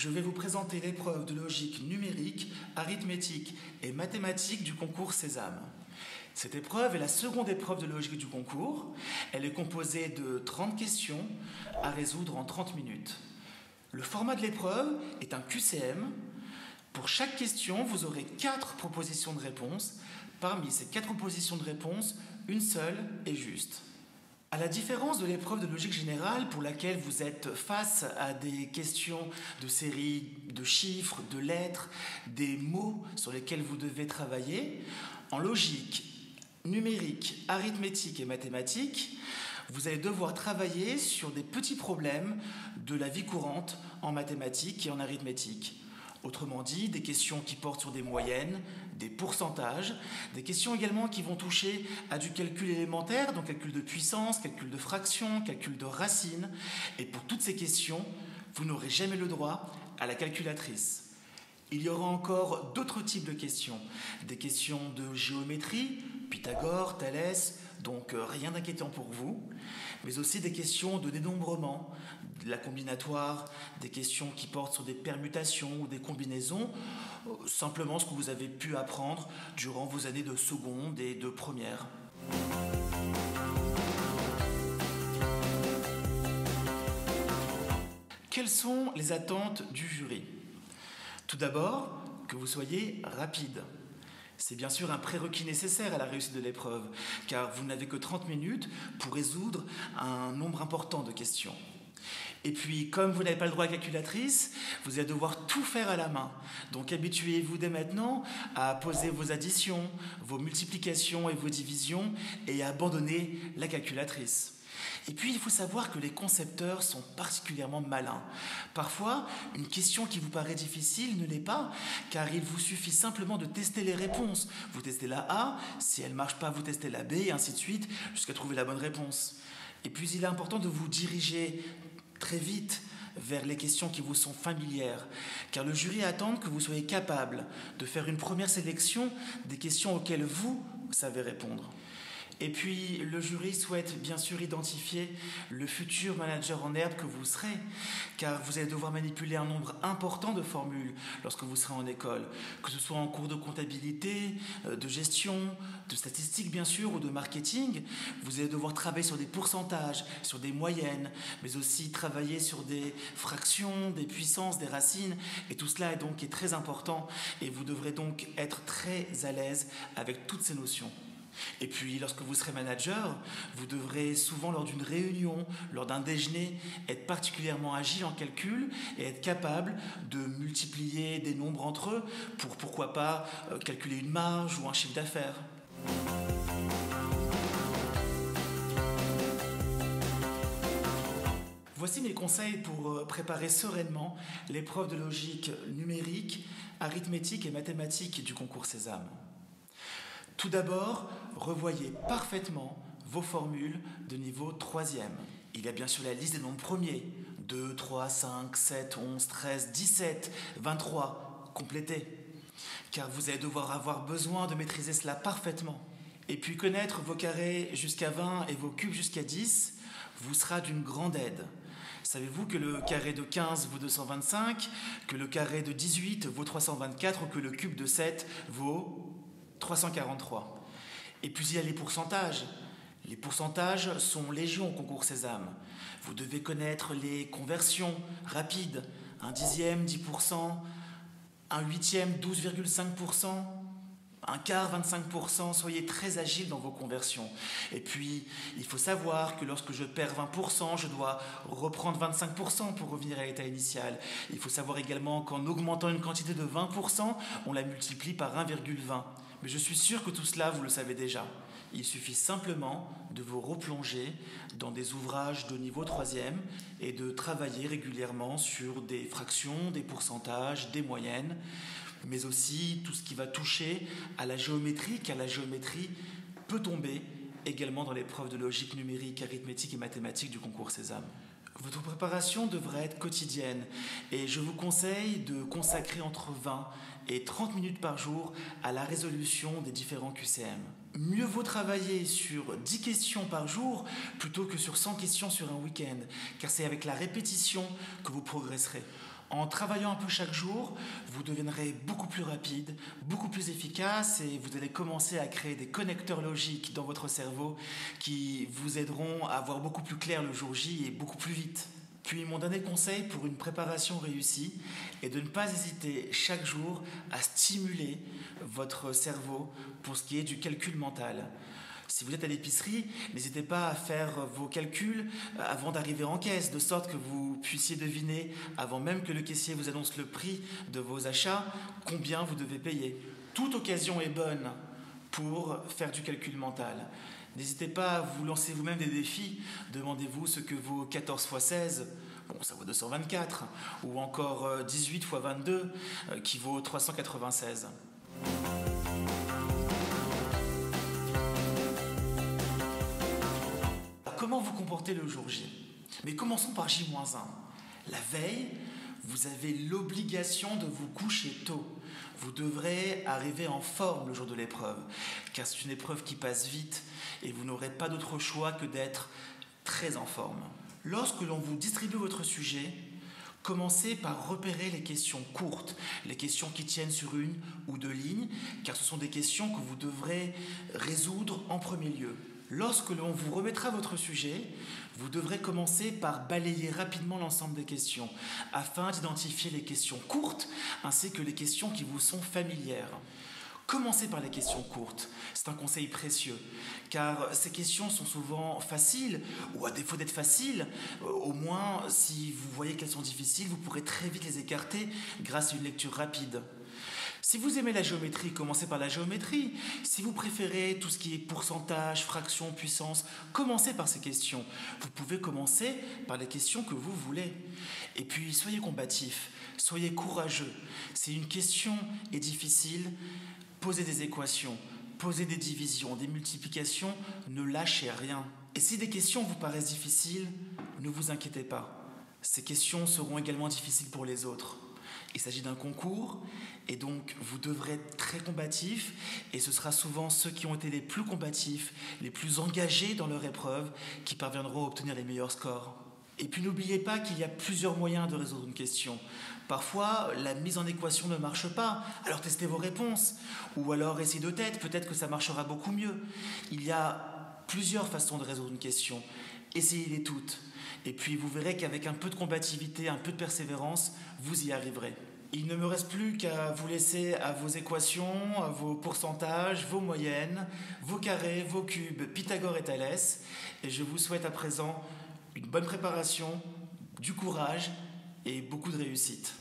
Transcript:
je vais vous présenter l'épreuve de logique numérique, arithmétique et mathématique du concours Sésame. Cette épreuve est la seconde épreuve de logique du concours. Elle est composée de 30 questions à résoudre en 30 minutes. Le format de l'épreuve est un QCM. Pour chaque question, vous aurez 4 propositions de réponse. Parmi ces 4 propositions de réponse, une seule est juste. À la différence de l'épreuve de logique générale pour laquelle vous êtes face à des questions de série de chiffres, de lettres, des mots sur lesquels vous devez travailler, en logique, numérique, arithmétique et mathématique, vous allez devoir travailler sur des petits problèmes de la vie courante en mathématiques et en arithmétique. Autrement dit, des questions qui portent sur des moyennes, des pourcentages, des questions également qui vont toucher à du calcul élémentaire, donc calcul de puissance, calcul de fraction, calcul de racines. Et pour toutes ces questions, vous n'aurez jamais le droit à la calculatrice. Il y aura encore d'autres types de questions. Des questions de géométrie, Pythagore, Thalès, donc rien d'inquiétant pour vous, mais aussi des questions de dénombrement, de la combinatoire, des questions qui portent sur des permutations ou des combinaisons, simplement ce que vous avez pu apprendre durant vos années de seconde et de première. Quelles sont les attentes du jury ? Tout d'abord, que vous soyez rapide. C'est bien sûr un prérequis nécessaire à la réussite de l'épreuve, car vous n'avez que 30 minutes pour résoudre un nombre important de questions. Et puis, comme vous n'avez pas le droit à la calculatrice, vous allez devoir tout faire à la main. Donc habituez-vous dès maintenant à poser vos additions, vos multiplications et vos divisions et à abandonner la calculatrice. Et puis, il faut savoir que les concepteurs sont particulièrement malins. Parfois, une question qui vous paraît difficile ne l'est pas, car il vous suffit simplement de tester les réponses. Vous testez la A, si elle ne marche pas, vous testez la B, et ainsi de suite, jusqu'à trouver la bonne réponse. Et puis, il est important de vous diriger très vite vers les questions qui vous sont familières, car le jury attend que vous soyez capable de faire une première sélection des questions auxquelles vous savez répondre. Et puis, le jury souhaite bien sûr identifier le futur manager en herbe que vous serez, car vous allez devoir manipuler un nombre important de formules lorsque vous serez en école, que ce soit en cours de comptabilité, de gestion, de statistique bien sûr, ou de marketing. Vous allez devoir travailler sur des pourcentages, sur des moyennes, mais aussi travailler sur des fractions, des puissances, des racines, et tout cela est très important, et vous devrez donc être très à l'aise avec toutes ces notions. Et puis, lorsque vous serez manager, vous devrez souvent, lors d'une réunion, lors d'un déjeuner, être particulièrement agile en calcul et être capable de multiplier des nombres entre eux pour, pourquoi pas, calculer une marge ou un chiffre d'affaires. Voici mes conseils pour préparer sereinement l'épreuve de logique numérique, arithmétique et mathématique du concours Sésame. Tout d'abord, revoyez parfaitement vos formules de niveau 3e. Il y a bien sûr la liste des nombres premiers, 2, 3, 5, 7, 11, 13, 17, 23, complétez. Car vous allez devoir avoir besoin de maîtriser cela parfaitement. Et puis connaître vos carrés jusqu'à 20 et vos cubes jusqu'à 10 vous sera d'une grande aide. Savez-vous que le carré de 15 vaut 225, que le carré de 18 vaut 324 ou que le cube de 7 vaut 343. Et puis il y a les pourcentages. Les pourcentages sont légion au concours Sésame. Vous devez connaître les conversions rapides. 1 dixième, 10%, 1 huitième, 12,5%, un quart, 25%. Soyez très agile dans vos conversions. Et puis, il faut savoir que lorsque je perds 20%, je dois reprendre 25% pour revenir à l'état initial. Il faut savoir également qu'en augmentant une quantité de 20%, on la multiplie par 1,20. Mais je suis sûr que tout cela, vous le savez déjà. Il suffit simplement de vous replonger dans des ouvrages de niveau 3e et de travailler régulièrement sur des fractions, des pourcentages, des moyennes, mais aussi tout ce qui va toucher à la géométrie, car la géométrie peut tomber également dans l'épreuve de logique numérique, arithmétique et mathématique du concours Sésame. Votre préparation devrait être quotidienne et je vous conseille de consacrer entre 20 et 30 minutes par jour à la résolution des différents QCM. Mieux vaut travailler sur 10 questions par jour plutôt que sur 100 questions sur un week-end, car c'est avec la répétition que vous progresserez. En travaillant un peu chaque jour, vous deviendrez beaucoup plus rapide, beaucoup plus efficace et vous allez commencer à créer des connecteurs logiques dans votre cerveau qui vous aideront à voir beaucoup plus clair le jour J et beaucoup plus vite. Puis mon dernier conseil pour une préparation réussie est de ne pas hésiter chaque jour à stimuler votre cerveau pour ce qui est du calcul mental. Si vous êtes à l'épicerie, n'hésitez pas à faire vos calculs avant d'arriver en caisse, de sorte que vous puissiez deviner, avant même que le caissier vous annonce le prix de vos achats, combien vous devez payer. Toute occasion est bonne pour faire du calcul mental. N'hésitez pas à vous lancer vous-même des défis. Demandez-vous ce que vaut 14 x 16, bon, ça vaut 224, ou encore 18 x 22, qui vaut 396. Comment vous comportez le jour J? Mais commençons par J-1. La veille, vous avez l'obligation de vous coucher tôt. Vous devrez arriver en forme le jour de l'épreuve, car c'est une épreuve qui passe vite et vous n'aurez pas d'autre choix que d'être très en forme. Lorsque l'on vous distribue votre sujet, commencez par repérer les questions courtes, les questions qui tiennent sur une ou deux lignes, car ce sont des questions que vous devrez résoudre en premier lieu. Lorsque l'on vous remettra votre sujet, vous devrez commencer par balayer rapidement l'ensemble des questions, afin d'identifier les questions courtes ainsi que les questions qui vous sont familières. Commencez par les questions courtes, c'est un conseil précieux, car ces questions sont souvent faciles, ou à défaut d'être faciles, au moins si vous voyez qu'elles sont difficiles, vous pourrez très vite les écarter grâce à une lecture rapide. Si vous aimez la géométrie, commencez par la géométrie. Si vous préférez tout ce qui est pourcentage, fraction, puissance, commencez par ces questions. Vous pouvez commencer par les questions que vous voulez. Et puis, soyez combatif, soyez courageux. Si une question est difficile, posez des équations, posez des divisions, des multiplications, ne lâchez rien. Et si des questions vous paraissent difficiles, ne vous inquiétez pas. Ces questions seront également difficiles pour les autres. Il s'agit d'un concours et donc vous devrez être très combatif et ce sera souvent ceux qui ont été les plus combatifs, les plus engagés dans leur épreuve qui parviendront à obtenir les meilleurs scores. Et puis n'oubliez pas qu'il y a plusieurs moyens de résoudre une question. Parfois, la mise en équation ne marche pas, alors testez vos réponses. Ou alors essayez de tête, peut-être que ça marchera beaucoup mieux. Il y a plusieurs façons de résoudre une question. Essayez-les toutes. Et puis vous verrez qu'avec un peu de combativité, un peu de persévérance, vous y arriverez. Il ne me reste plus qu'à vous laisser à vos équations, à vos pourcentages, vos moyennes, vos carrés, vos cubes, Pythagore et Thalès. Et je vous souhaite à présent une bonne préparation, du courage et beaucoup de réussite.